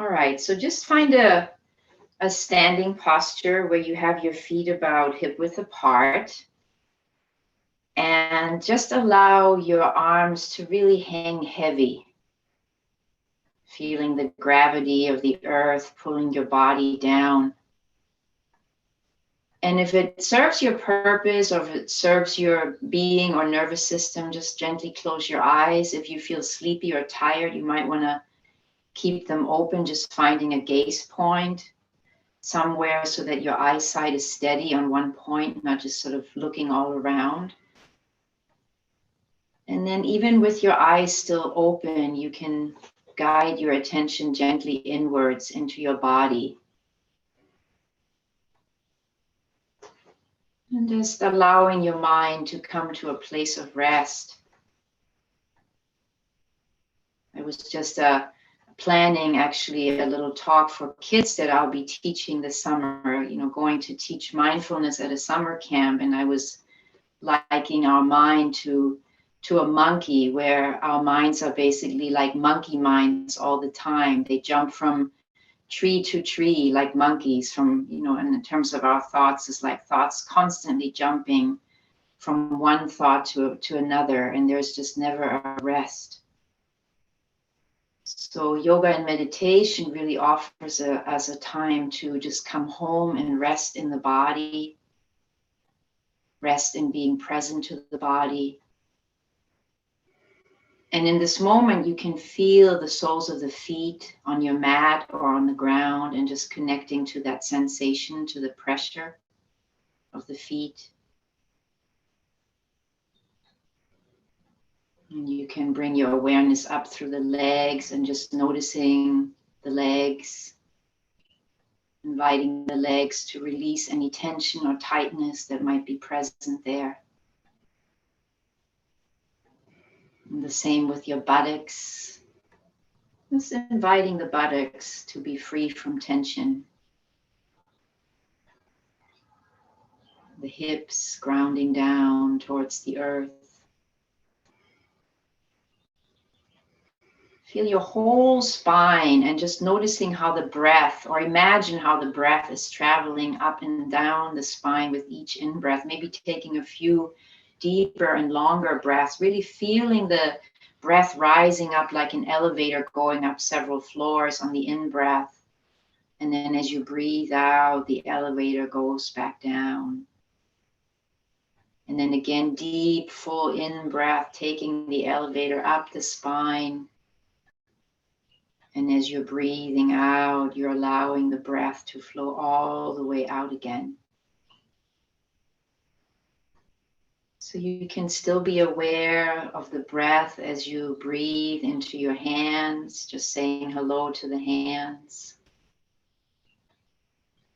All right, so just find a standing posture where you have your feet about hip width apart. And just allow your arms to really hang heavy, feeling the gravity of the earth pulling your body down. And if it serves your purpose or if it serves your being or nervous system, just gently close your eyes. If you feel sleepy or tired, you might want to keep them open, just finding a gaze point somewhere so that your eyesight is steady on one point, not just sort of looking all around. And then even with your eyes still open, you can guide your attention gently inwards into your body. And just allowing your mind to come to a place of rest. I was just planning actually a little talk for kids that I'll be teaching this summer, going to teach mindfulness at a summer camp. And I was likening our mind to a monkey, where our minds are basically like monkey minds all the time. They jump from tree to tree like monkeys, from, and in terms of our thoughts, it's like thoughts constantly jumping from one thought to another, and there's just never a rest. So yoga and meditation really offers us a time to just come home and rest in the body, rest in being present to the body. And in this moment, you can feel the soles of the feet on your mat or on the ground, and just connecting to that sensation, to the pressure of the feet. And you can bring your awareness up through the legs and just noticing the legs, inviting the legs to release any tension or tightness that might be present there. And the same with your buttocks. Just inviting the buttocks to be free from tension. The hips grounding down towards the earth. Feel your whole spine and just noticing how the breath, or imagine how the breath is traveling up and down the spine with each in-breath, maybe taking a few deeper and longer breaths, really feeling the breath rising up like an elevator going up several floors on the in-breath. And then as you breathe out, the elevator goes back down. And then again, deep, full in-breath, taking the elevator up the spine. And as you're breathing out, you're allowing the breath to flow all the way out again. So you can still be aware of the breath as you breathe into your hands, just saying hello to the hands.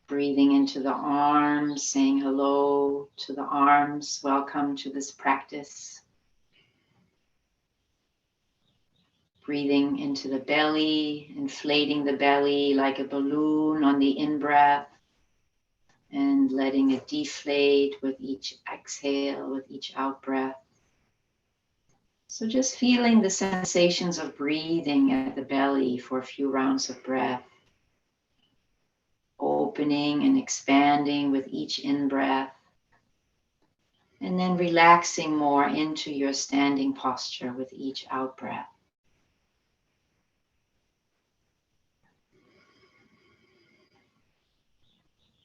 Breathing into the arms, saying hello to the arms. Welcome to this practice. Breathing into the belly, inflating the belly like a balloon on the in-breath, and letting it deflate with each exhale, with each out-breath. So just feeling the sensations of breathing at the belly for a few rounds of breath. Opening and expanding with each in-breath. And then relaxing more into your standing posture with each out-breath.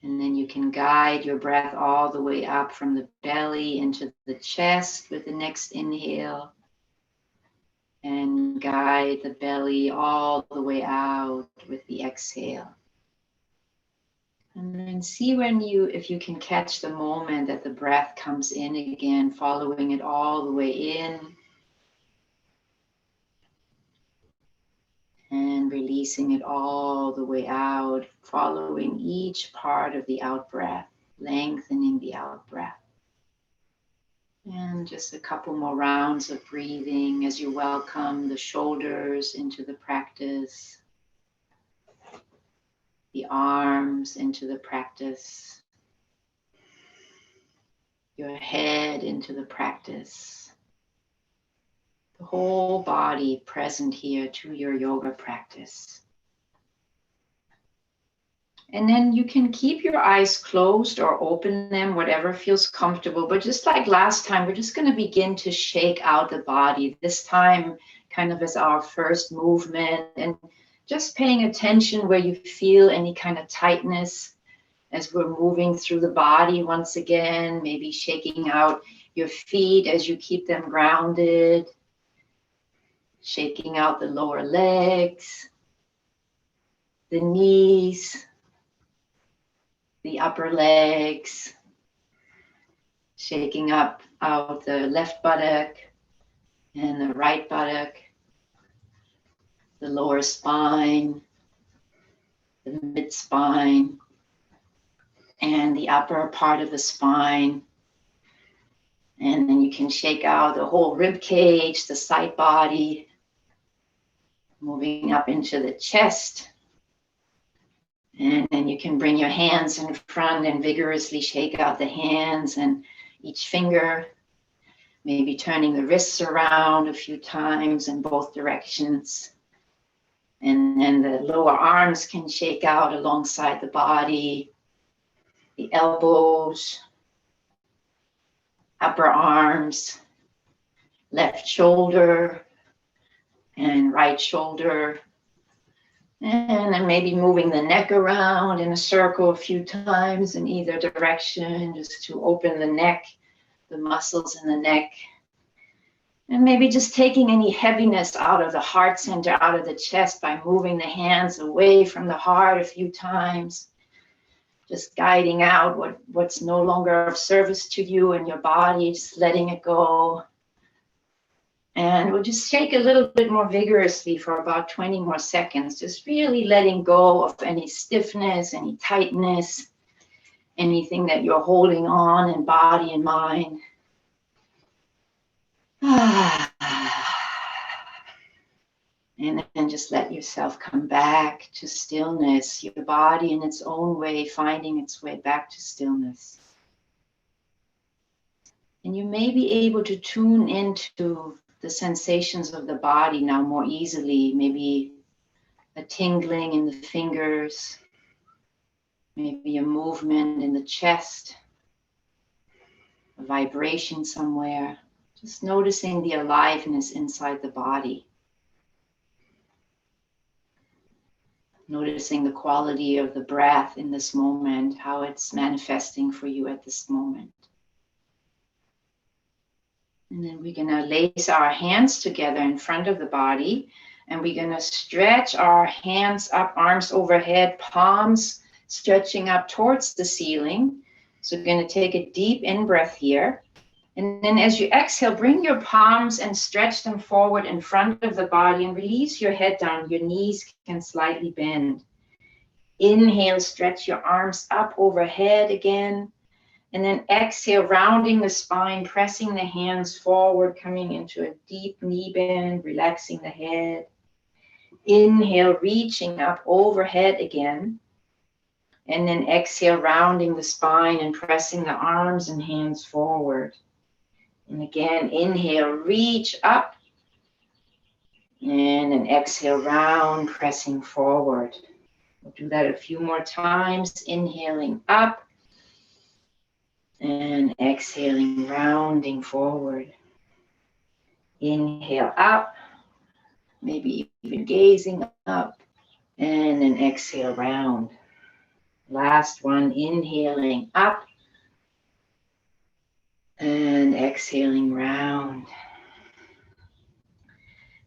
And then you can guide your breath all the way up from the belly into the chest with the next inhale. And guide the belly all the way out with the exhale. And then see if you can catch the moment that the breath comes in again, following it all the way in. And releasing it all the way out, following each part of the out-breath, lengthening the out-breath. And just a couple more rounds of breathing as you welcome the shoulders into the practice, the arms into the practice, your head into the practice. The whole body present here to your yoga practice. And then you can keep your eyes closed or open them, whatever feels comfortable. But just like last time, we're just going to begin to shake out the body. This time, kind of as our first movement, and just paying attention where you feel any kind of tightness as we're moving through the body once again, maybe shaking out your feet as you keep them grounded, shaking out the lower legs, the knees, the upper legs, shaking up out the left buttock and the right buttock, the lower spine, the mid spine, and the upper part of the spine. And then you can shake out the whole rib cage, the side body, moving up into the chest. And then you can bring your hands in front and vigorously shake out the hands and each finger, maybe turning the wrists around a few times in both directions. And then the lower arms can shake out alongside the body, the elbows, upper arms, left shoulder and right shoulder. And then maybe moving the neck around in a circle a few times in either direction, just to open the neck, the muscles in the neck. And maybe just taking any heaviness out of the heart center, out of the chest by moving the hands away from the heart a few times. Just guiding out what's no longer of service to you and your body, just letting it go. And we'll just shake a little bit more vigorously for about 20 more seconds, just really letting go of any stiffness, any tightness, anything that you're holding on in body and mind. And then just let yourself come back to stillness, your body in its own way, finding its way back to stillness. And you may be able to tune into the sensations of the body now more easily, maybe a tingling in the fingers, maybe a movement in the chest, a vibration somewhere, just noticing the aliveness inside the body. Noticing the quality of the breath in this moment, how it's manifesting for you at this moment. And then we're going to lace our hands together in front of the body, and we're going to stretch our hands up, arms overhead, palms stretching up towards the ceiling. So we're going to take a deep in-breath here. And then as you exhale, bring your palms and stretch them forward in front of the body and release your head down. Your knees can slightly bend. Inhale, stretch your arms up overhead again. And then exhale, rounding the spine, pressing the hands forward, coming into a deep knee bend, relaxing the head. Inhale, reaching up overhead again. And then exhale, rounding the spine and pressing the arms and hands forward. And again, inhale, reach up. And then exhale, round, pressing forward. We'll do that a few more times. Inhaling up. And exhaling, rounding forward. Inhale up. Maybe even gazing up. And then exhale, round. Last one, inhaling up. And exhaling, round.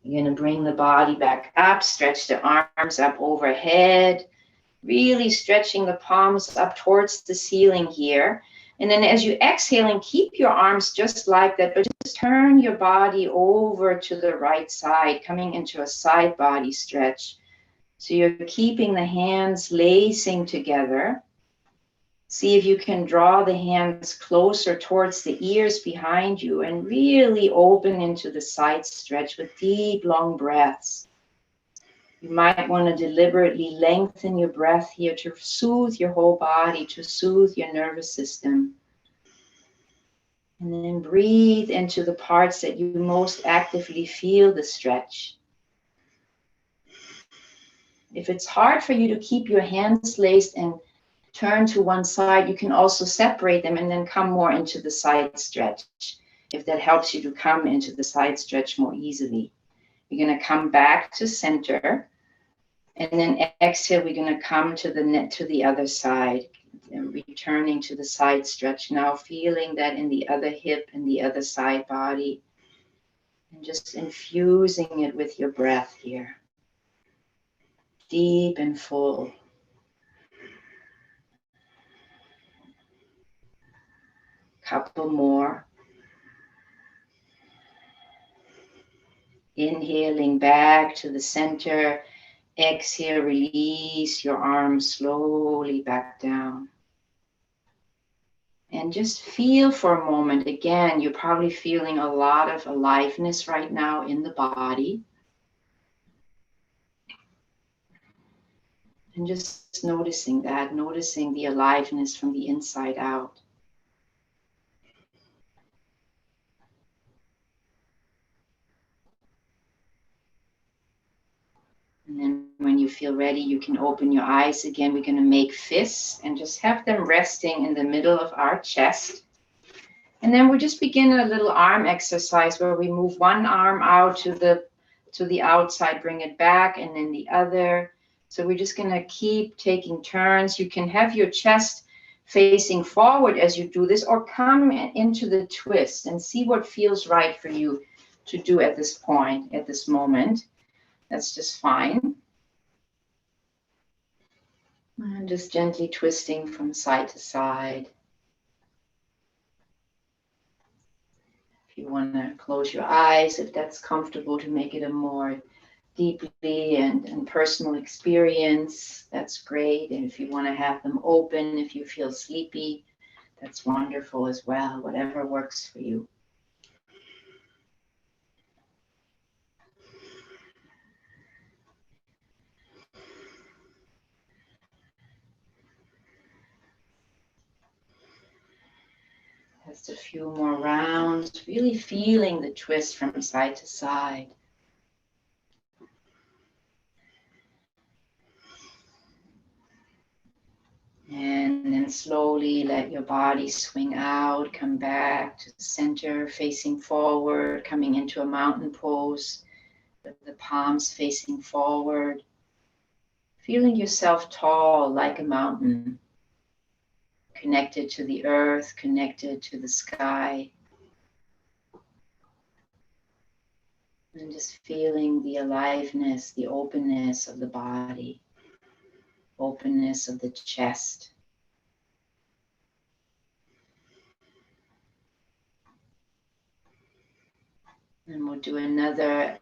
You're going to bring the body back up, stretch the arms up overhead, really stretching the palms up towards the ceiling here. And then as you exhale, and keep your arms just like that, but just turn your body over to the right side, coming into a side body stretch. So you're keeping the hands lacing together. See if you can draw the hands closer towards the ears behind you and really open into the side stretch with deep, long breaths. You might want to deliberately lengthen your breath here to soothe your whole body, to soothe your nervous system. And then breathe into the parts that you most actively feel the stretch. If it's hard for you to keep your hands laced and turn to one side, you can also separate them and then come more into the side stretch, if that helps you to come into the side stretch more easily. You're going to come back to center, and then exhale, we're going to come to the other side, and returning to the side stretch now, feeling that in the other hip and the other side body, and just infusing it with your breath here. Deep and full. Couple more. Inhaling back to the center. Exhale, release your arms slowly back down. And just feel for a moment. Again, you're probably feeling a lot of aliveness right now in the body. And just noticing that, noticing the aliveness from the inside out. And then when you feel ready, you can open your eyes again. We're going to make fists and just have them resting in the middle of our chest. And then we'll just begin a little arm exercise where we move one arm out to the outside, bring it back, and then the other. So we're just going to keep taking turns. You can have your chest facing forward as you do this, or come into the twist and see what feels right for you to do at this point, at this moment. That's just fine. And just gently twisting from side to side. If you want to close your eyes, if that's comfortable, to make it a more deeply and personal experience, that's great. And if you want to have them open, if you feel sleepy, that's wonderful as well, whatever works for you. Just a few more rounds, really feeling the twist from side to side. And then slowly let your body swing out, come back to the center, facing forward, coming into a mountain pose with the palms facing forward. Feeling yourself tall like a mountain, connected to the earth, connected to the sky. And just feeling the aliveness, the openness of the body, openness of the chest. And we'll do another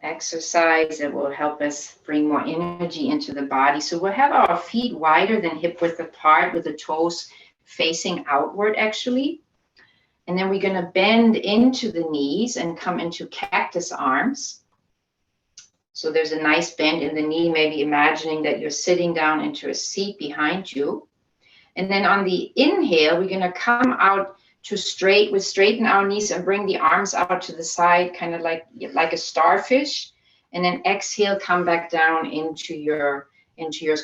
exercise that will help us bring more energy into the body. So we'll have our feet wider than hip width apart, with the toes facing outward actually. And then we're going to bend into the knees and come into cactus arms. So there's a nice bend in the knee, maybe imagining that you're sitting down into a seat behind you. And then on the inhale, we're going to come out to straighten our knees and bring the arms out to the side, kind of like a starfish. And then exhale, come back down into your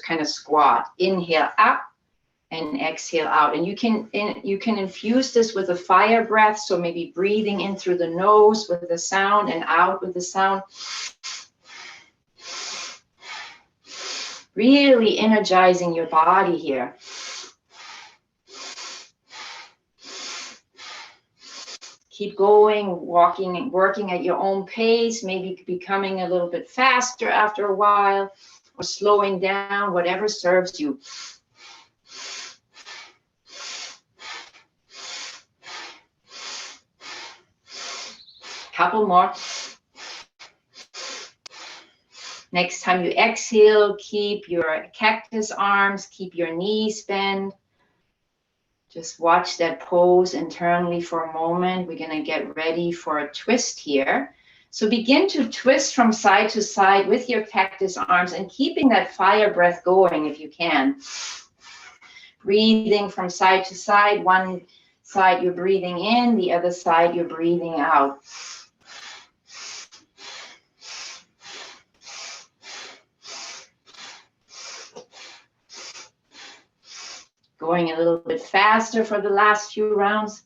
kind of squat. Inhale up and exhale out. And you can infuse this with a fire breath. So maybe breathing in through the nose with the sound and out with the sound. Really energizing your body here. Keep going, walking and working at your own pace, maybe becoming a little bit faster after a while, or slowing down, whatever serves you. Couple more. Next time you exhale, keep your cactus arms, keep your knees bent. Just watch that pose internally for a moment. We're going to get ready for a twist here. So begin to twist from side to side with your cactus arms and keeping that fire breath going if you can. Breathing from side to side. One side you're breathing in, the other side you're breathing out. Going a little bit faster for the last few rounds.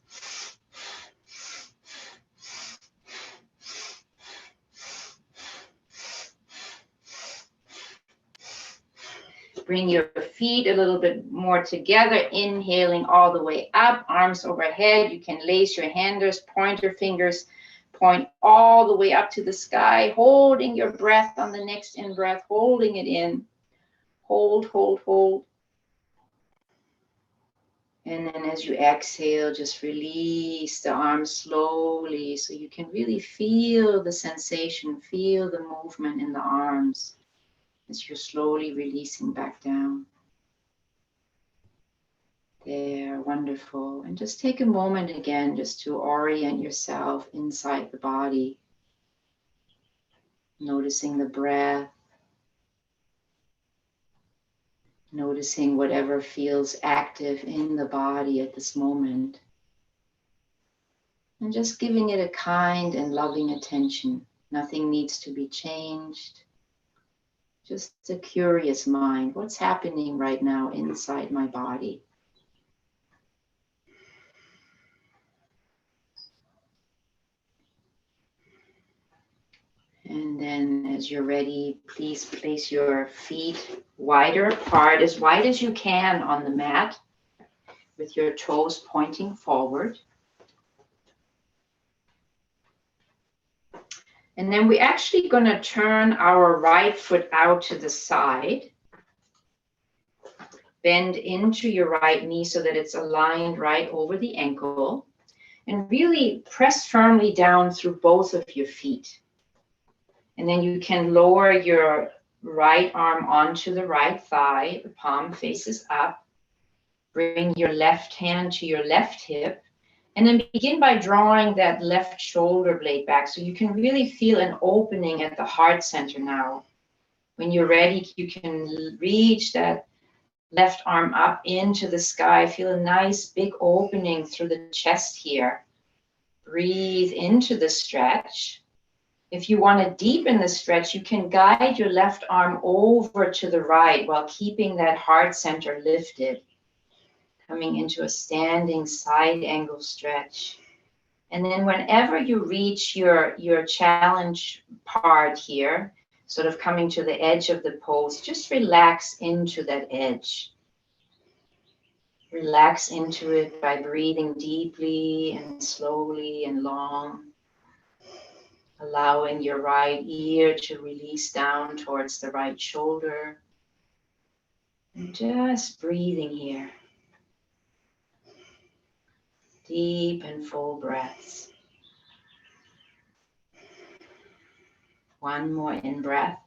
Bring your feet a little bit more together, inhaling all the way up, arms overhead. You can lace your pointer fingers, point all the way up to the sky, holding your breath on the next in-breath, holding it in. Hold, hold, hold. And then as you exhale, just release the arms slowly so you can really feel the sensation, feel the movement in the arms as you're slowly releasing back down. There, wonderful. And just take a moment again just to orient yourself inside the body, noticing the breath, noticing whatever feels active in the body at this moment. And just giving it a kind and loving attention. Nothing needs to be changed. Just a curious mind. What's happening right now inside my body? And then as you're ready, please place your feet wider apart, as wide as you can on the mat, with your toes pointing forward. And then we're actually going to turn our right foot out to the side. Bend into your right knee so that it's aligned right over the ankle. And really press firmly down through both of your feet. And then you can lower your right arm onto the right thigh. The palm faces up. Bring your left hand to your left hip. And then begin by drawing that left shoulder blade back so you can really feel an opening at the heart center now. When you're ready, you can reach that left arm up into the sky. Feel a nice big opening through the chest here. Breathe into the stretch. If you want to deepen the stretch, you can guide your left arm over to the right while keeping that heart center lifted. Coming into a standing side angle stretch. And then whenever you reach your challenge part here, sort of coming to the edge of the pose, just relax into that edge. Relax into it by breathing deeply and slowly and long. Allowing your right ear to release down towards the right shoulder. And just breathing here. Deep and full breaths. One more in-breath.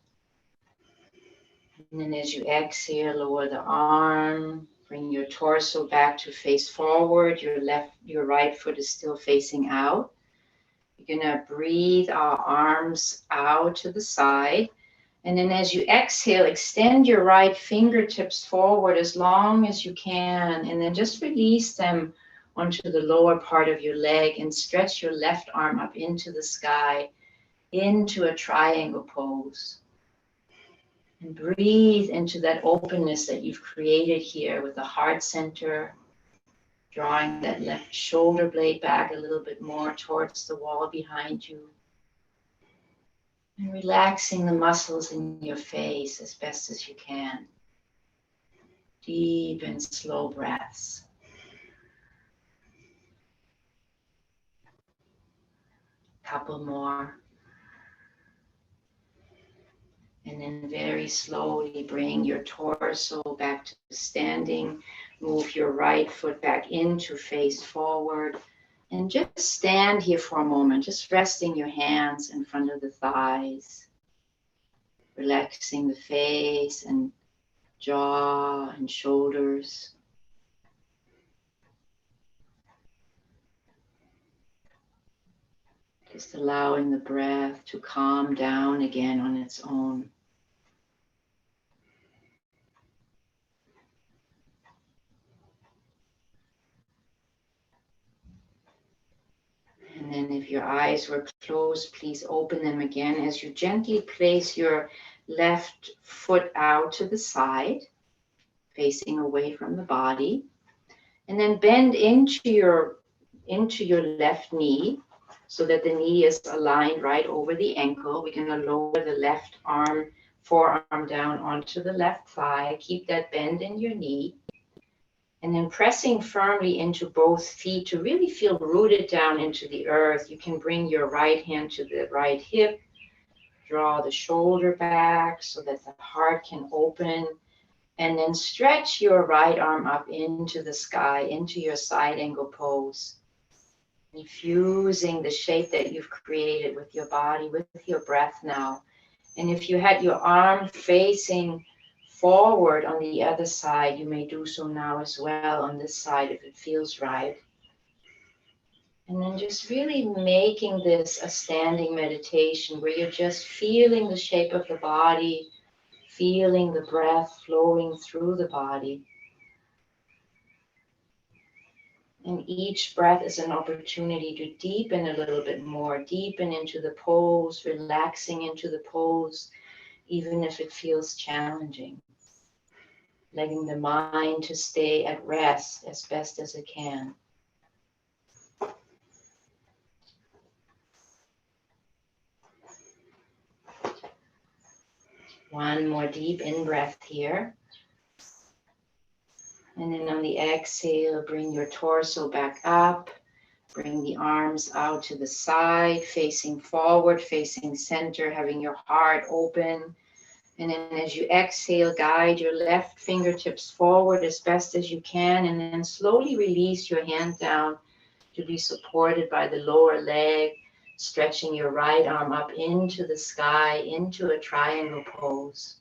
And then as you exhale, lower the arm. Bring your torso back to face forward. Your right foot is still facing out. You're going to breathe our arms out to the side. And then as you exhale, extend your right fingertips forward as long as you can. And then just release them onto the lower part of your leg and stretch your left arm up into the sky, into a triangle pose. And breathe into that openness that you've created here with the heart center. Drawing that left shoulder blade back a little bit more towards the wall behind you. And relaxing the muscles in your face as best as you can. Deep and slow breaths. Couple more. And then very slowly bring your torso back to standing. Move your right foot back into face forward. And just stand here for a moment, just resting your hands in front of the thighs. Relaxing the face and jaw and shoulders. Just allowing the breath to calm down again on its own. And then if your eyes were closed, please open them again as you gently place your left foot out to the side, facing away from the body. And then bend into your left knee so that the knee is aligned right over the ankle. We're going to lower the left arm, forearm down onto the left thigh. Keep that bend in your knee. And then pressing firmly into both feet to really feel rooted down into the earth. You can bring your right hand to the right hip. Draw the shoulder back so that the heart can open. And then stretch your right arm up into the sky, into your side angle pose. Infusing the shape that you've created with your body, with your breath now. And if you had your arm facing forward on the other side, you may do so now as well on this side if it feels right. And then just really making this a standing meditation where you're just feeling the shape of the body, feeling the breath flowing through the body. And each breath is an opportunity to deepen a little bit more, deepen into the pose, relaxing into the pose, even if it feels challenging. Letting the mind to stay at rest as best as it can. One more deep in-breath here. And then on the exhale, bring your torso back up. Bring the arms out to the side, facing forward, facing center, having your heart open. And then as you exhale, guide your left fingertips forward as best as you can. And then slowly release your hand down to be supported by the lower leg. Stretching your right arm up into the sky, into a triangle pose.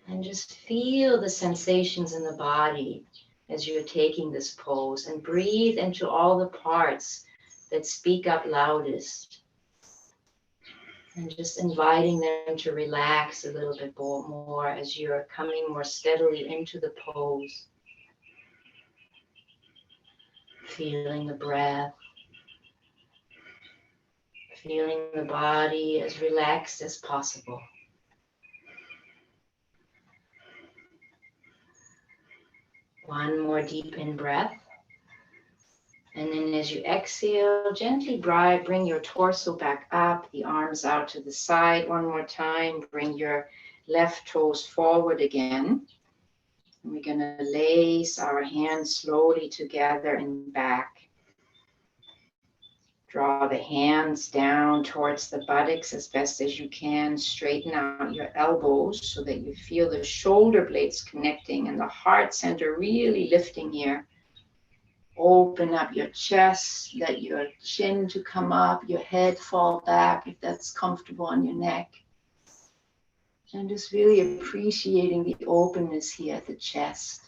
And just feel the sensations in the body as you're taking this pose, and breathe into all the parts that speak up loudest. And just inviting them to relax a little bit more as you're coming more steadily into the pose. Feeling the breath. Feeling the body as relaxed as possible. One more deep in breath. And then as you exhale, gently bring your torso back up, the arms out to the side one more time. Bring your left toes forward again. And we're going to lace our hands slowly together and back. Draw the hands down towards the buttocks as best as you can. Straighten out your elbows so that you feel the shoulder blades connecting and the heart center really lifting here. Open up your chest, let your chin to come up, your head fall back if that's comfortable on your neck. And just really appreciating the openness here at the chest.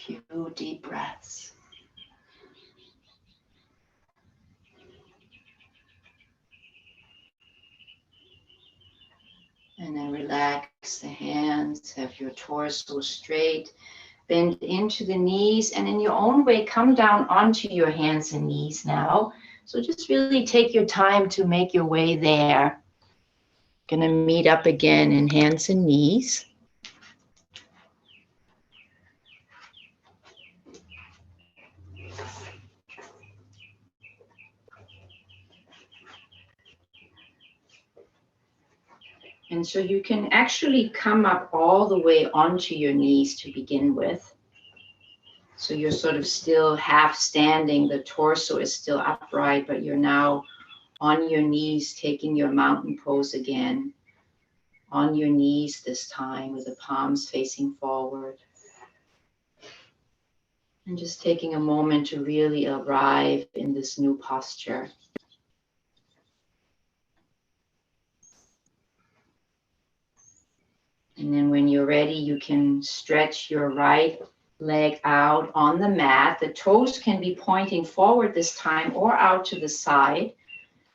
Few deep breaths. And then relax the hands, have your torso straight, bend into the knees, and in your own way, come down onto your hands and knees now. So just really take your time to make your way there. Gonna meet up again in hands and knees. And so you can actually come up all the way onto your knees to begin with. So you're sort of still half standing, the torso is still upright, but you're now on your knees, taking your mountain pose again. On your knees this time with the palms facing forward. And just taking a moment to really arrive in this new posture. And then when you're ready, you can stretch your right leg out on the mat. The toes can be pointing forward this time or out to the side,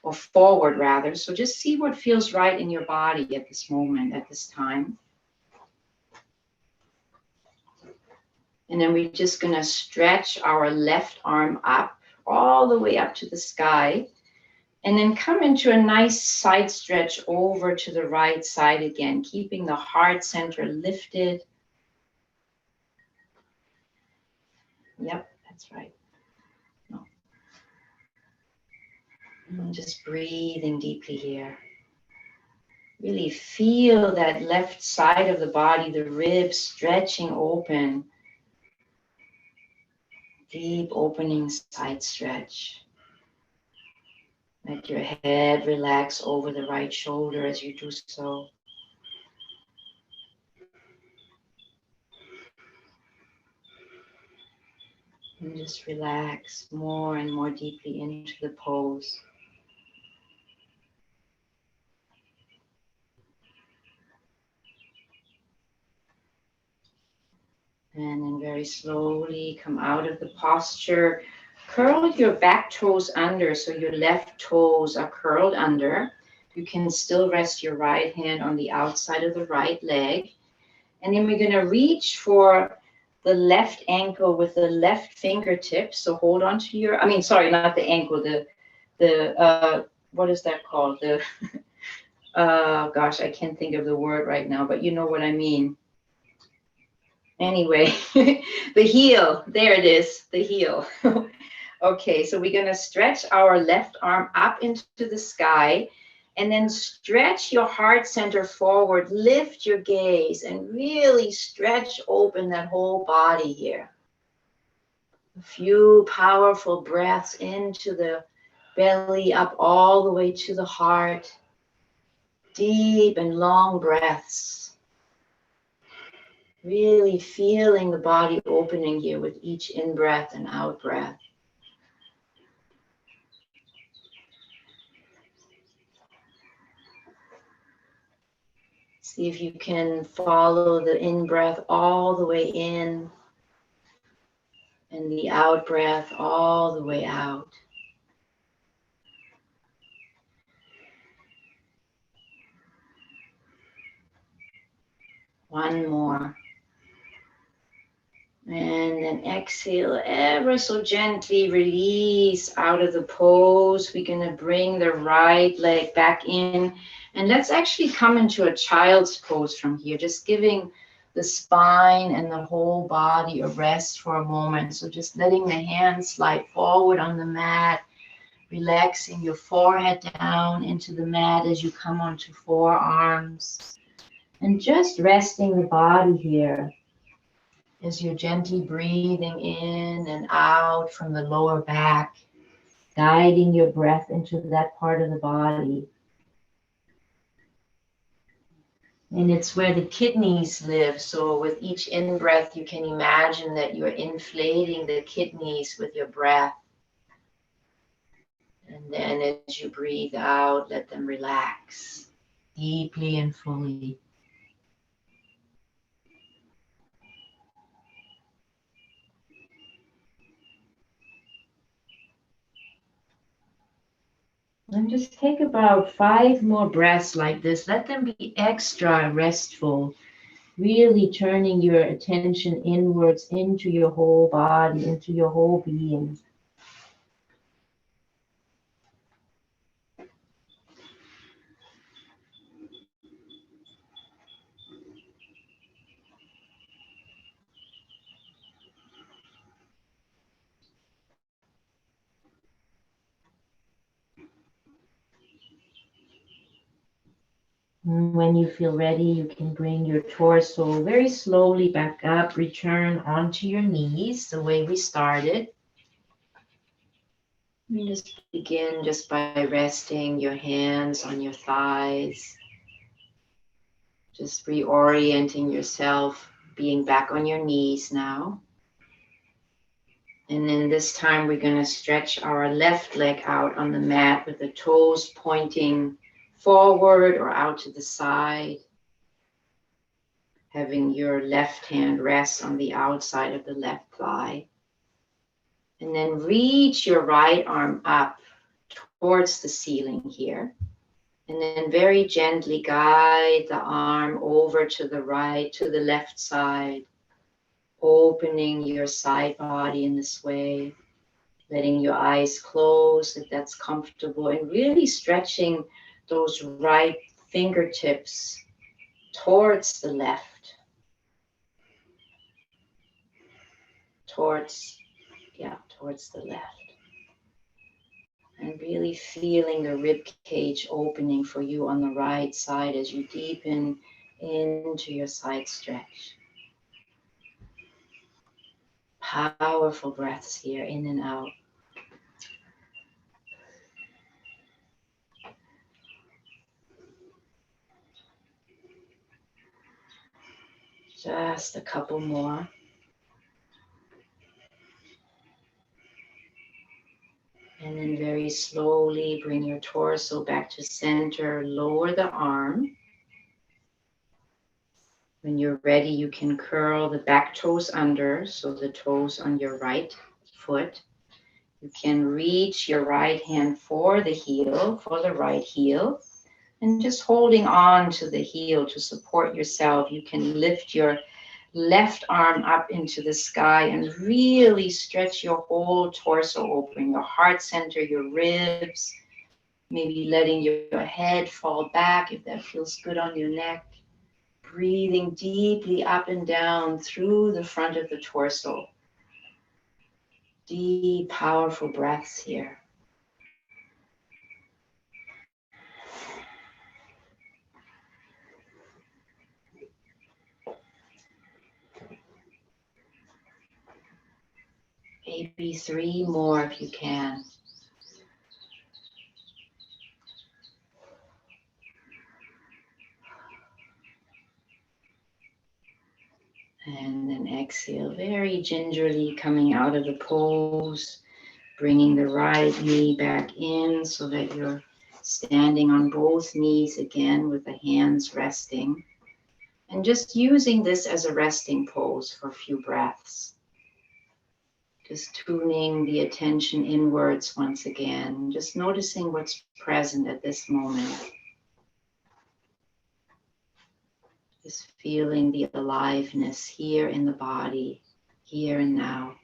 or forward rather. So just see what feels right in your body at this moment, at this time. And then we're just going to stretch our left arm up, all the way up to the sky. And then come into a nice side stretch over to the right side again, keeping the heart center lifted. Yep, that's right. No. And just breathing deeply here. Really feel that left side of the body, the ribs stretching open. Deep opening side stretch. Let your head relax over the right shoulder as you do so. And just relax more and more deeply into the pose. And then very slowly come out of the posture. Curl your back toes under so your left toes are curled under. You can still rest your right hand on the outside of the right leg. And then we're going to reach for the left ankle with the left fingertip. So hold on to your, sorry, not the ankle, what is that called? Gosh, I can't think of the word right now, but you know what I mean. Anyway, the heel, there it is, the heel. Okay, so we're going to stretch our left arm up into the sky and then stretch your heart center forward, lift your gaze and really stretch open that whole body here. A few powerful breaths into the belly, up all the way to the heart. Deep and long breaths. Really feeling the body opening here with each in-breath and out-breath. See if you can follow the in-breath all the way in and the out-breath all the way out. One more. And then exhale ever so gently, release out of the pose. We're going to bring the right leg back in. And let's actually come into a child's pose from here, just giving the spine and the whole body a rest for a moment. So just letting the hands slide forward on the mat, relaxing your forehead down into the mat as you come onto forearms. And just resting the body here as you're gently breathing in and out from the lower back, guiding your breath into that part of the body. And it's where the kidneys live. So with each in-breath, you can imagine that you're inflating the kidneys with your breath. And then as you breathe out, let them relax deeply and fully. And just take about 5 more breaths like this. Let them be extra restful. Really turning your attention inwards into your whole body, into your whole being. When you feel ready, you can bring your torso very slowly back up, return onto your knees the way we started. And just begin just by resting your hands on your thighs. Just reorienting yourself, being back on your knees now. And then this time we're going to stretch our left leg out on the mat with the toes pointing forward or out to the side. Having your left hand rest on the outside of the left thigh. And then reach your right arm up towards the ceiling here. And then very gently guide the arm over to the right, to the left side, opening your side body in this way. Letting your eyes close if that's comfortable, and really stretching those right fingertips towards the left, towards the left. And really feeling the rib cage opening for you on the right side as you deepen into your side stretch. Powerful breaths here, in and out. Just a couple more. And then very slowly bring your torso back to center. Lower the arm. When you're ready, you can curl the back toes under, so the toes on your right foot. You can reach your right hand for the heel, for the right heel, and just holding on to the heel to support yourself. You can lift your left arm up into the sky and really stretch your whole torso open, your heart center, your ribs, maybe letting your head fall back if that feels good on your neck. Breathing deeply up and down through the front of the torso. Deep, powerful breaths here. Maybe 3 more if you can. And then exhale, very gingerly coming out of the pose, bringing the right knee back in so that you're standing on both knees again with the hands resting. And just using this as a resting pose for a few breaths. Just tuning the attention inwards once again, just noticing what's present at this moment. Just feeling the aliveness here in the body, here and now.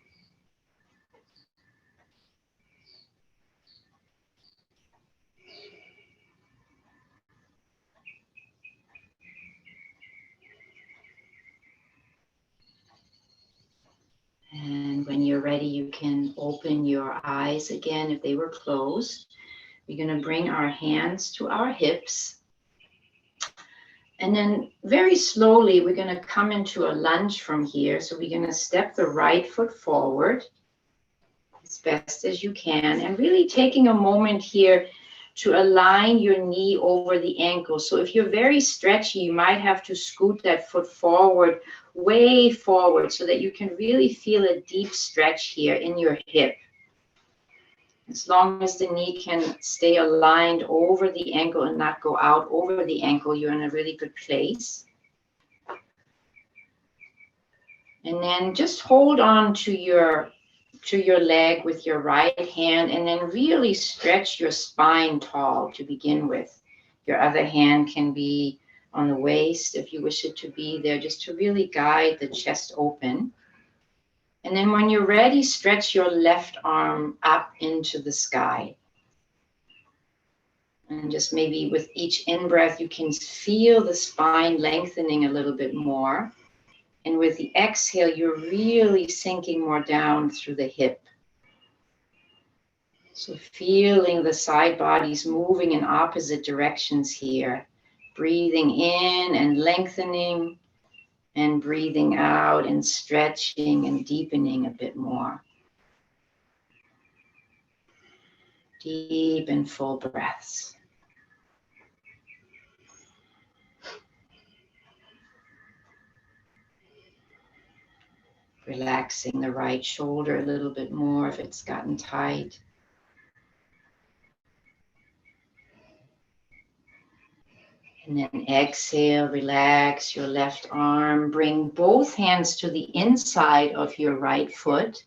And when you're ready, you can open your eyes again if they were closed. We're going to bring our hands to our hips. And then very slowly, we're going to come into a lunge from here. So we're going to step the right foot forward as best as you can. And really taking a moment here to align your knee over the ankle. So if you're very stretchy, you might have to scoot that foot forward, way forward, so that you can really feel a deep stretch here in your hip. As long as the knee can stay aligned over the ankle and not go out over the ankle, you're in a really good place. And then just hold on to your leg with your right hand, and then really stretch your spine tall to begin with. Your other hand can be on the waist if you wish it to be there, just to really guide the chest open. And then when you're ready, stretch your left arm up into the sky. And just maybe with each in-breath, you can feel the spine lengthening a little bit more. And with the exhale, you're really sinking more down through the hip. So feeling the side bodies moving in opposite directions here. Breathing in and lengthening, and breathing out and stretching and deepening a bit more. Deep and full breaths. Relaxing the right shoulder a little bit more if it's gotten tight. And then exhale, relax your left arm. Bring both hands to the inside of your right foot.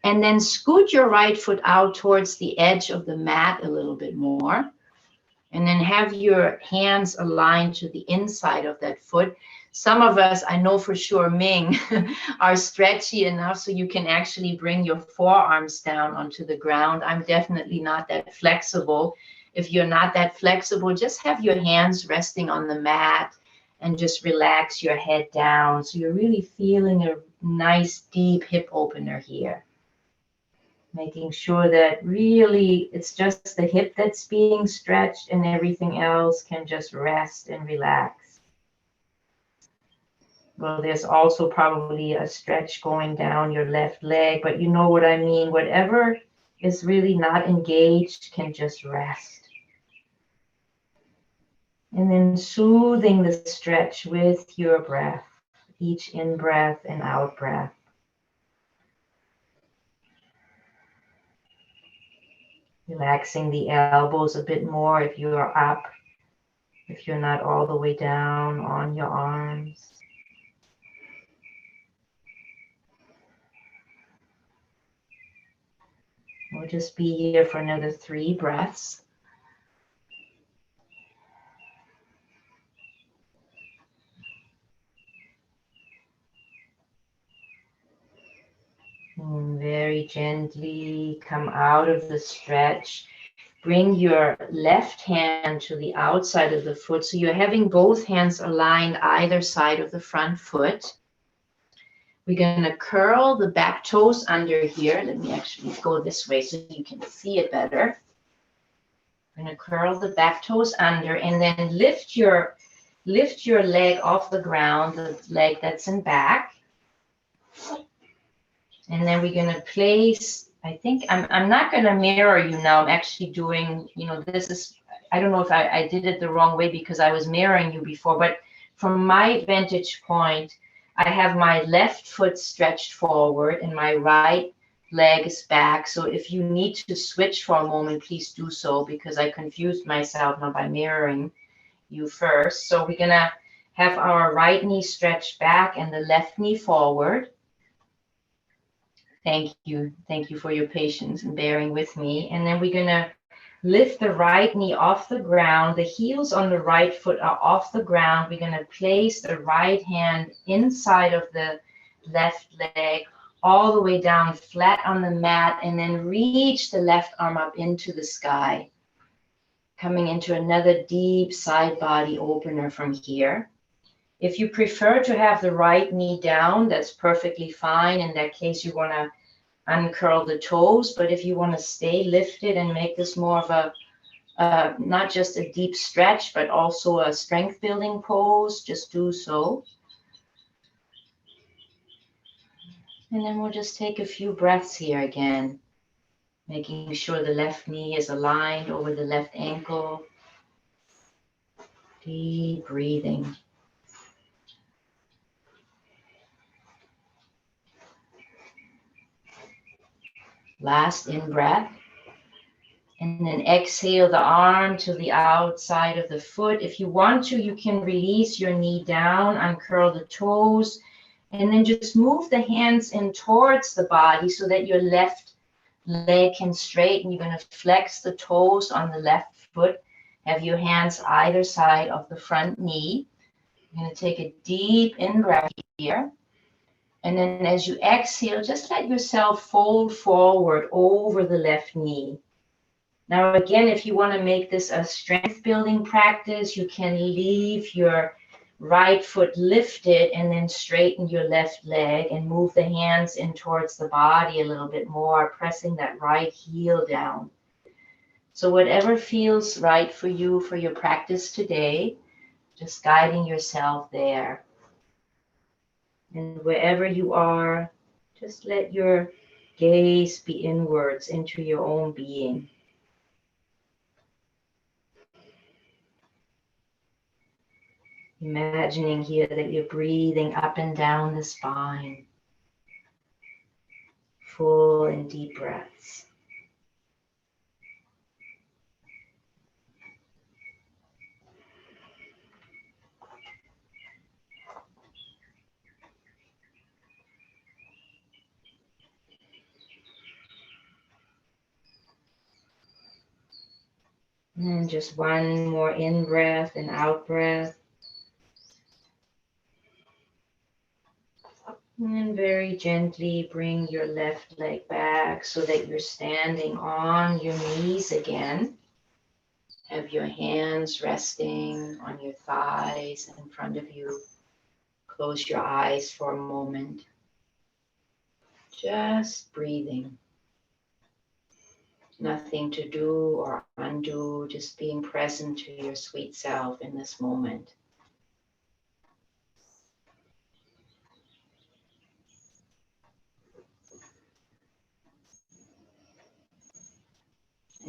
And then scoot your right foot out towards the edge of the mat a little bit more. And then have your hands aligned to the inside of that foot. Some of us, I know for sure, Ming, are stretchy enough so you can actually bring your forearms down onto the ground. I'm definitely not that flexible. If you're not that flexible, just have your hands resting on the mat and just relax your head down. So you're really feeling a nice deep hip opener here. Making sure that really it's just the hip that's being stretched and everything else can just rest and relax. Well, there's also probably a stretch going down your left leg, but you know what I mean. Whatever is really not engaged can just rest. And then soothing the stretch with your breath, each in-breath and out-breath. Relaxing the elbows a bit more if you are up, if you're not all the way down on your arms. We'll just be here for another 3 breaths. And very gently come out of the stretch. Bring your left hand to the outside of the foot. So you're having both hands aligned either side of the front foot. We're going to curl the back toes under here. Let me actually go this way so you can see it better. I'm going to curl the back toes under and then lift your leg off the ground, the leg that's in back. And then we're going to place, I think, I'm not going to mirror you now. I'm actually doing, this is, I don't know if I did it the wrong way because I was mirroring you before, but from my vantage point, I have my left foot stretched forward and my right leg is back. So if you need to switch for a moment, please do so because I confused myself now by mirroring you first. So we're going to have our right knee stretched back and the left knee forward. Thank you. Thank you for your patience and bearing with me. And then we're going to lift the right knee off the ground. The heels on the right foot are off the ground. We're going to place the right hand inside of the left leg, all the way down flat on the mat, and then reach the left arm up into the sky. Coming into another deep side body opener from here. If you prefer to have the right knee down, that's perfectly fine. In that case, you want to uncurl the toes, but if you want to stay lifted and make this more of a, not just a deep stretch, but also a strength building pose, just do so. And then we'll just take a few breaths here again, making sure the left knee is aligned over the left ankle. Deep breathing. Last in breath. And then exhale the arm to the outside of the foot. If you want to, you can release your knee down, uncurl the toes, and then just move the hands in towards the body so that your left leg can straighten. You're going to flex the toes on the left foot. Have your hands either side of the front knee. You're going to take a deep in-breath here. And then as you exhale, just let yourself fold forward over the left knee. Now, again, if you want to make this a strength building practice, you can leave your right foot lifted and then straighten your left leg and move the hands in towards the body a little bit more, pressing that right heel down. So whatever feels right for you for your practice today, just guiding yourself there. And wherever you are, just let your gaze be inwards into your own being. Imagining here that you're breathing up and down the spine. Full and deep breaths. And just one more in breath and out breath. And then very gently bring your left leg back so that you're standing on your knees again. Have your hands resting on your thighs in front of you. Close your eyes for a moment. Just breathing. Nothing to do or undo, just being present to your sweet self in this moment.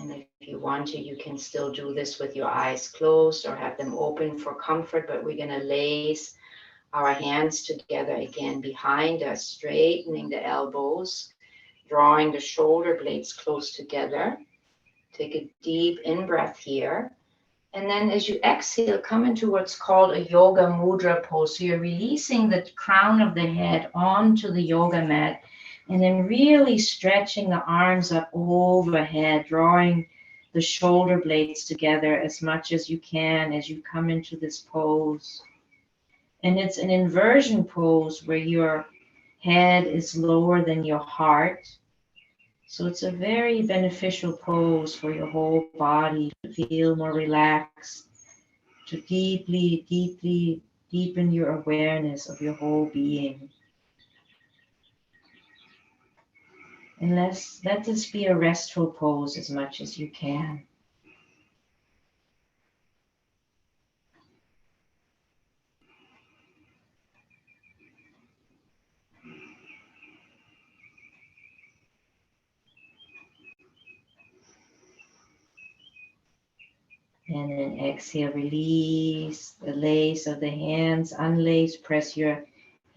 And if you want to, you can still do this with your eyes closed or have them open for comfort, but we're going to lace our hands together again behind us, straightening the elbows, drawing the shoulder blades close together. Take a deep in-breath here. And then as you exhale, come into what's called a yoga mudra pose. So you're releasing the crown of the head onto the yoga mat and then really stretching the arms up overhead, drawing the shoulder blades together as much as you can as you come into this pose. And it's an inversion pose where your head is lower than your heart. So it's a very beneficial pose for your whole body to feel more relaxed, to deeply, deeply deepen your awareness of your whole being. And let this be a restful pose as much as you can. And then exhale, release the lace of the hands, unlace, press your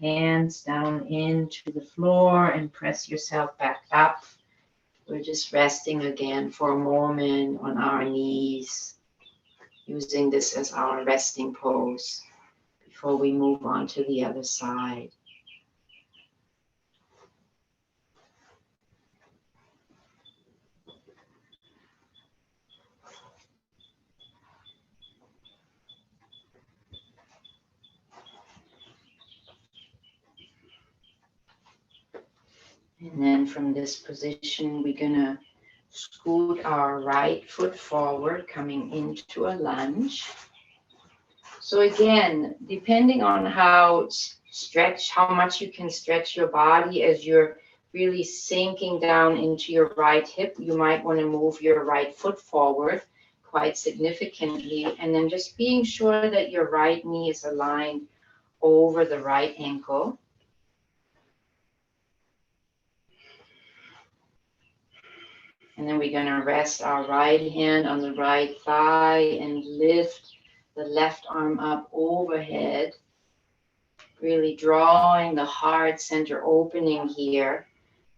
hands down into the floor and press yourself back up. We're just resting again for a moment on our knees, using this as our resting pose before we move on to the other side. And then from this position, we're going to scoot our right foot forward, coming into a lunge. So again, depending on how much you can stretch your body as you're really sinking down into your right hip, you might want to move your right foot forward quite significantly. And then just being sure that your right knee is aligned over the right ankle. And then we're going to rest our right hand on the right thigh and lift the left arm up overhead, really drawing the heart center opening here.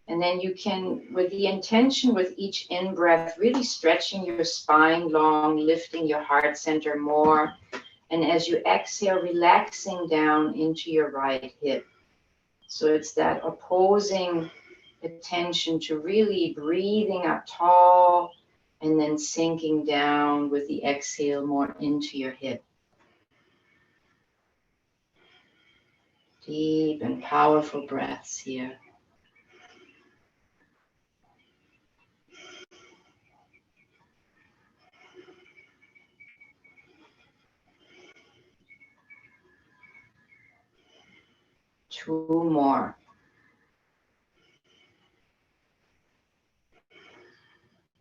And then you can, with the intention with each in-breath, really stretching your spine long, lifting your heart center more. And as you exhale, relaxing down into your right hip. So it's that opposing attention to really breathing up tall and then sinking down with the exhale more into your hip. Deep and powerful breaths here. Two more.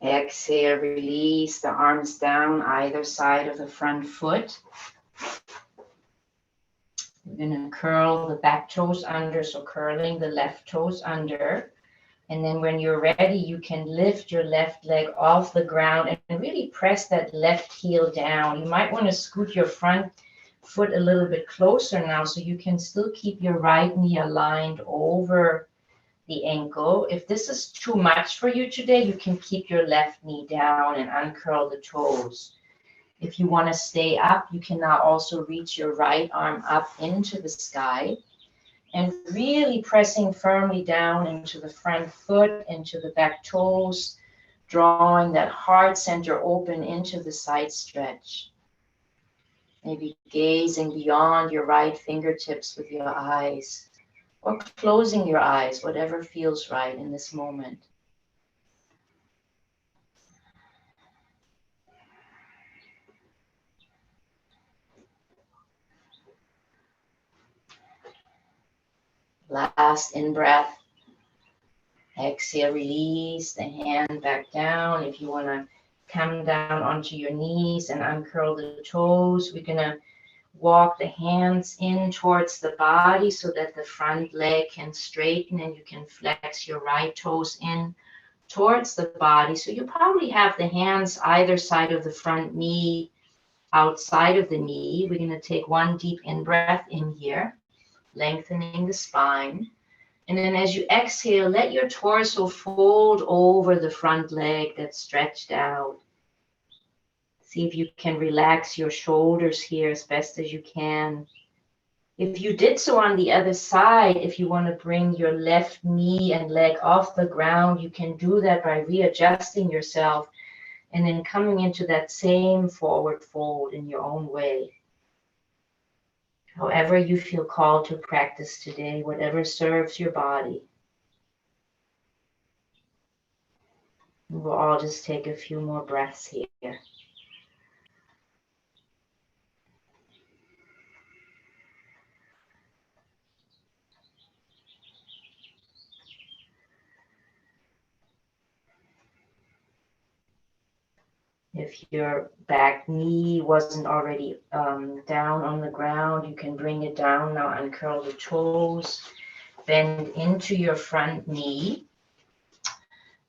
Exhale, release the arms down either side of the front foot. We're going to curl the back toes under, so curling the left toes under. And then when you're ready, you can lift your left leg off the ground and really press that left heel down. You might want to scoot your front foot a little bit closer now so you can still keep your right knee aligned over the ankle. If this is too much for you today, you can keep your left knee down and uncurl the toes. If you want to stay up, you can now also reach your right arm up into the sky and really pressing firmly down into the front foot, into the back toes, drawing that heart center open into the side stretch. Maybe gazing beyond your right fingertips with your eyes, or closing your eyes, whatever feels right in this moment. Last in-breath. Exhale, release the hand back down. If you want to come down onto your knees and uncurl the toes, we're going to walk the hands in towards the body so that the front leg can straighten and you can flex your right toes in towards the body. So you probably have the hands either side of the front knee, outside of the knee. We're going to take one deep in-breath in here, lengthening the spine. And then as you exhale, let your torso fold over the front leg that's stretched out. See if you can relax your shoulders here as best as you can. If you did so on the other side, if you want to bring your left knee and leg off the ground, you can do that by readjusting yourself and then coming into that same forward fold in your own way. However you feel called to practice today, whatever serves your body. We'll all just take a few more breaths here. If your back knee wasn't already down on the ground, you can bring it down now, uncurl the toes, bend into your front knee.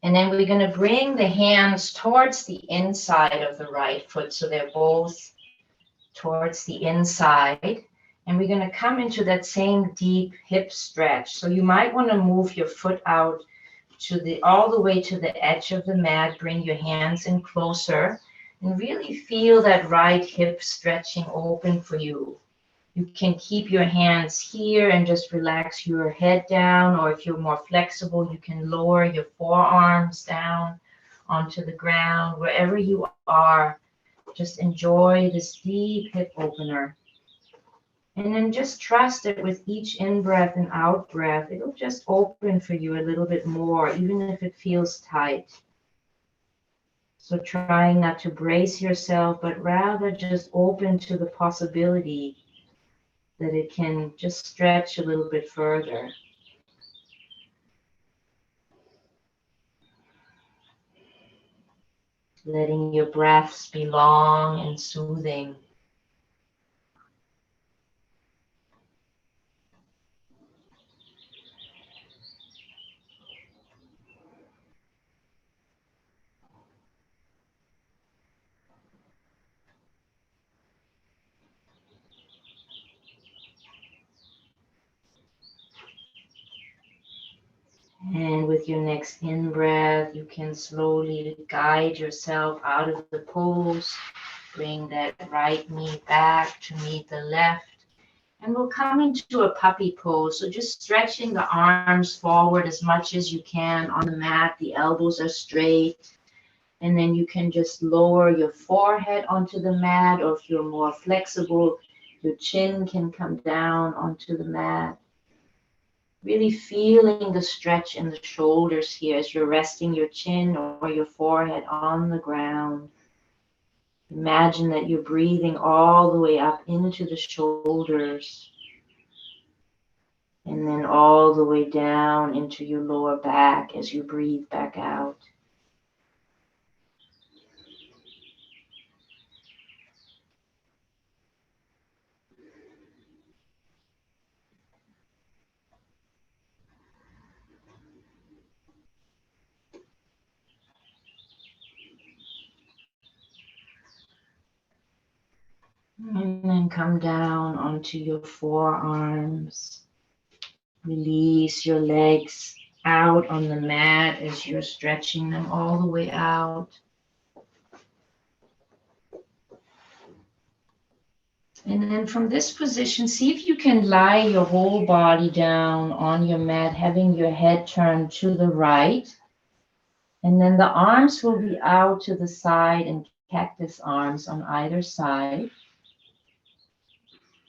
And then we're going to bring the hands towards the inside of the right foot, so they're both towards the inside. And we're going to come into that same deep hip stretch. So you might want to move your foot out to all the way to the edge of the mat. Bring your hands in closer and really feel that right hip stretching open for you. You can keep your hands here and just relax your head down, or if you're more flexible, you can lower your forearms down onto the ground. Wherever you are, just enjoy this deep hip opener. And then just trust that with each in-breath and out-breath, it'll just open for you a little bit more, even if it feels tight. So trying not to brace yourself, but rather just open to the possibility that it can just stretch a little bit further. Letting your breaths be long and soothing. And with your next in-breath, you can slowly guide yourself out of the pose. Bring that right knee back to meet the left. And we'll come into a puppy pose. So just stretching the arms forward as much as you can on the mat. The elbows are straight. And then you can just lower your forehead onto the mat, or if you're more flexible, your chin can come down onto the mat. Really feeling the stretch in the shoulders here as you're resting your chin or your forehead on the ground. Imagine that you're breathing all the way up into the shoulders and then all the way down into your lower back as you breathe back out. And then come down onto your forearms. Release your legs out on the mat as you're stretching them all the way out. And then from this position, see if you can lie your whole body down on your mat, having your head turned to the right. And then the arms will be out to the side in cactus arms on either side.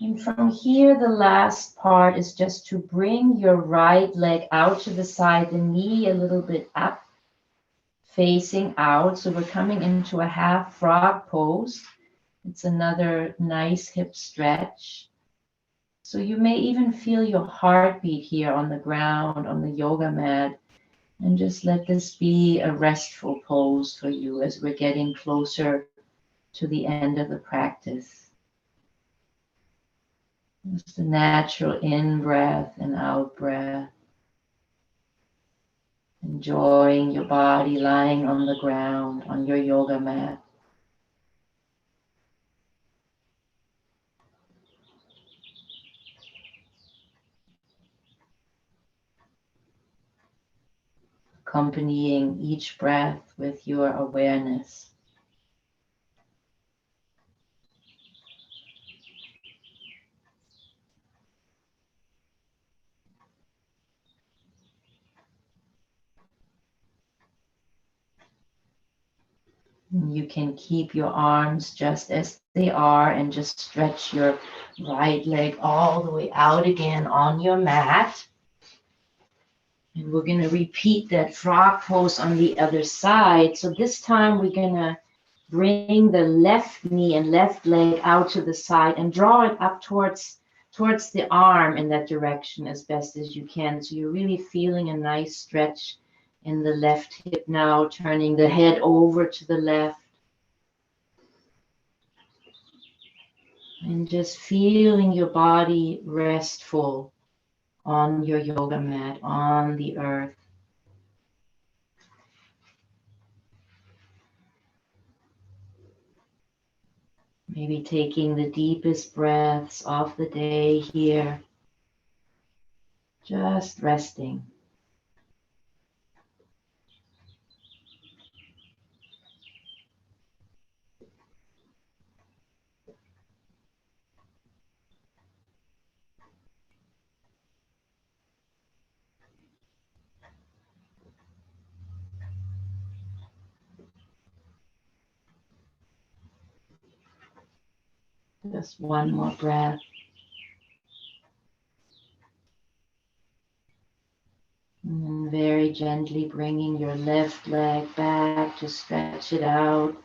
And from here, the last part is just to bring your right leg out to the side, the knee a little bit up, facing out. So we're coming into a half frog pose. It's another nice hip stretch. So you may even feel your heartbeat here on the ground, on the yoga mat. And just let this be a restful pose for you as we're getting closer to the end of the practice. Just a natural in breath and out breath. Enjoying your body lying on the ground, on your yoga mat. Accompanying each breath with your awareness. You can keep your arms just as they are and just stretch your right leg all the way out again on your mat. And we're going to repeat that frog pose on the other side. So this time we're going to bring the left knee and left leg out to the side and draw it up towards the arm in that direction as best as you can. So you're really feeling a nice stretch in the left hip now, turning the head over to the left. And just feeling your body restful on your yoga mat, on the earth. Maybe taking the deepest breaths of the day here. Just resting. Just one more breath. And very gently bringing your left leg back to stretch it out.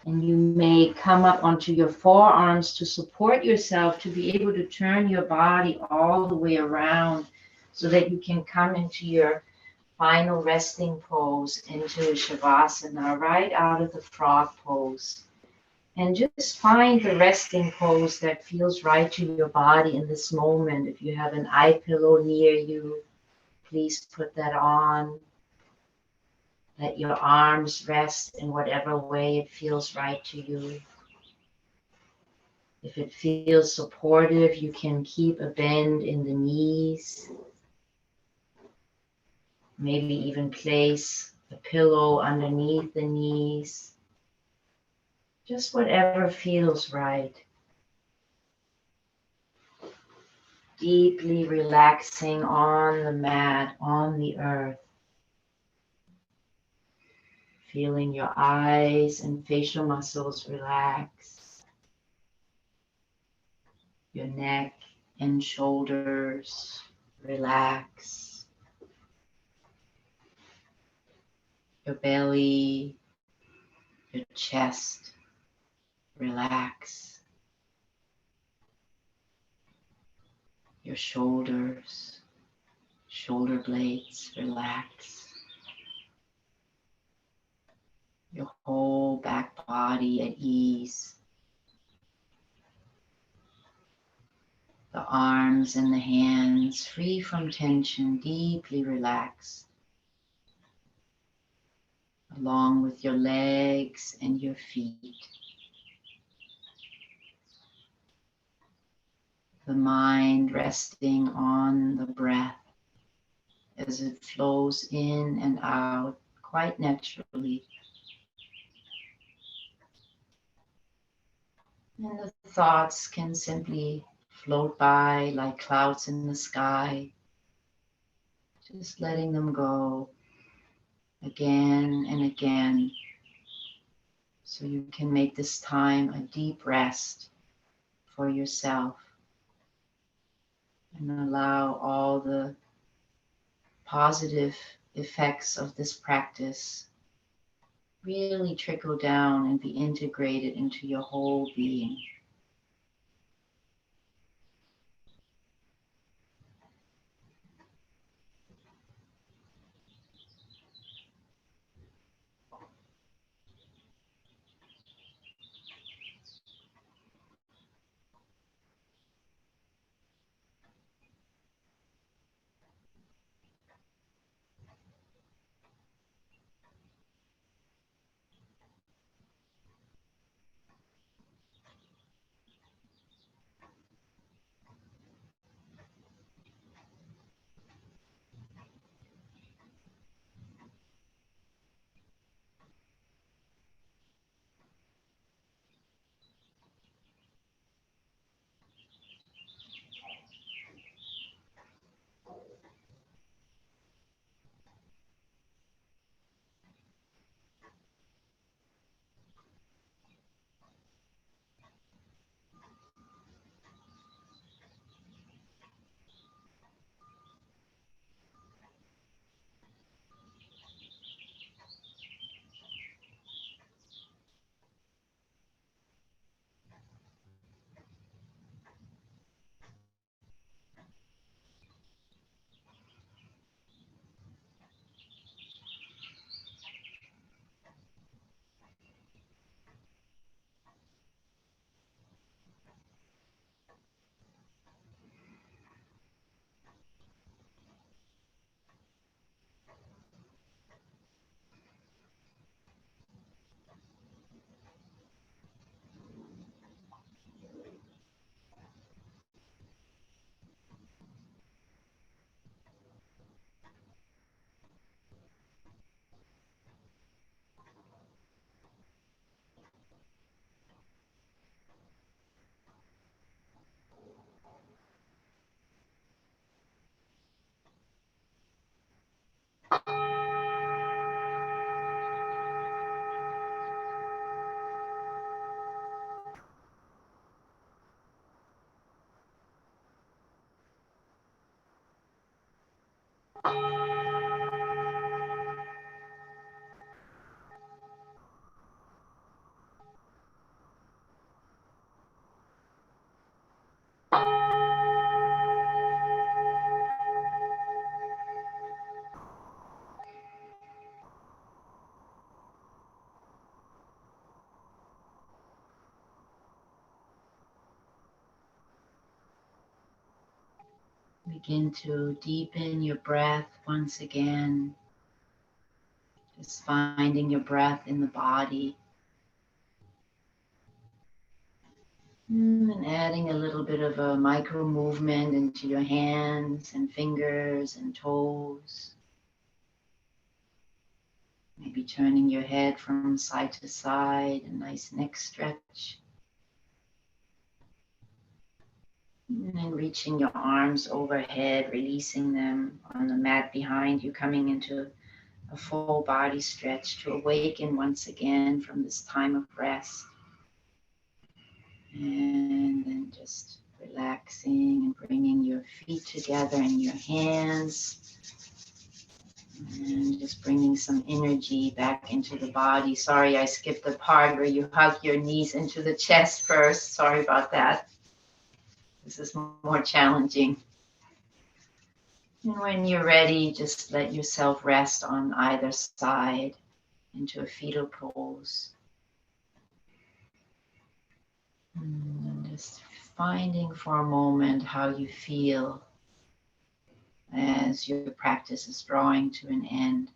And you may come up onto your forearms to support yourself, to be able to turn your body all the way around so that you can come into your final resting pose, into Shavasana, right out of the frog pose. And just find the resting pose that feels right to your body in this moment. If you have an eye pillow near you, please put that on. Let your arms rest in whatever way it feels right to you. If it feels supportive, you can keep a bend in the knees. Maybe even place a pillow underneath the knees. Just whatever feels right. Deeply relaxing on the mat, on the earth. Feeling your eyes and facial muscles relax. Your neck and shoulders relax. Your belly, your chest relax. Your shoulders, shoulder blades relax. Your whole back body at ease. The arms and the hands free from tension, deeply relaxed. Along with your legs and your feet. The mind resting on the breath as it flows in and out quite naturally. And the thoughts can simply float by like clouds in the sky, just letting them go again and again, so you can make this time a deep rest for yourself. And allow all the positive effects of this practice really trickle down and be integrated into your whole being. Begin to deepen your breath once again, just finding your breath in the body. And adding a little bit of a micro movement into your hands and fingers and toes. Maybe turning your head from side to side, a nice neck stretch. And then reaching your arms overhead, releasing them on the mat behind you, coming into a full body stretch to awaken once again from this time of rest. And then just relaxing and bringing your feet together and your hands. And just bringing some energy back into the body. Sorry, I skipped the part where you hug your knees into the chest first. Sorry about that. This is more challenging. And when you're ready, just let yourself rest on either side into a fetal pose. And just finding for a moment how you feel as your practice is drawing to an end.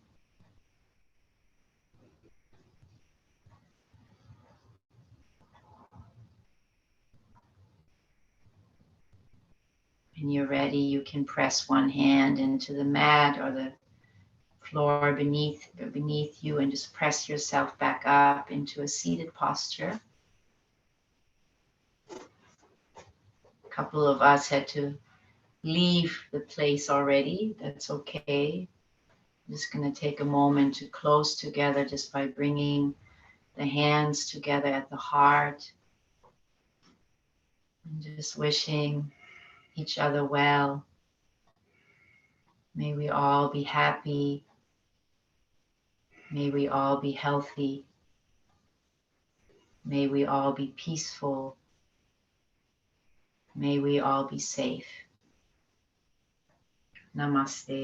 When you're ready, you can press one hand into the mat or the floor beneath you and just press yourself back up into a seated posture. A couple of us had to leave the place already. That's okay. I'm just going to take a moment to close together just by bringing the hands together at the heart and just wishing each other well. May we all be happy. May we all be healthy. May we all be peaceful. May we all be safe. Namaste.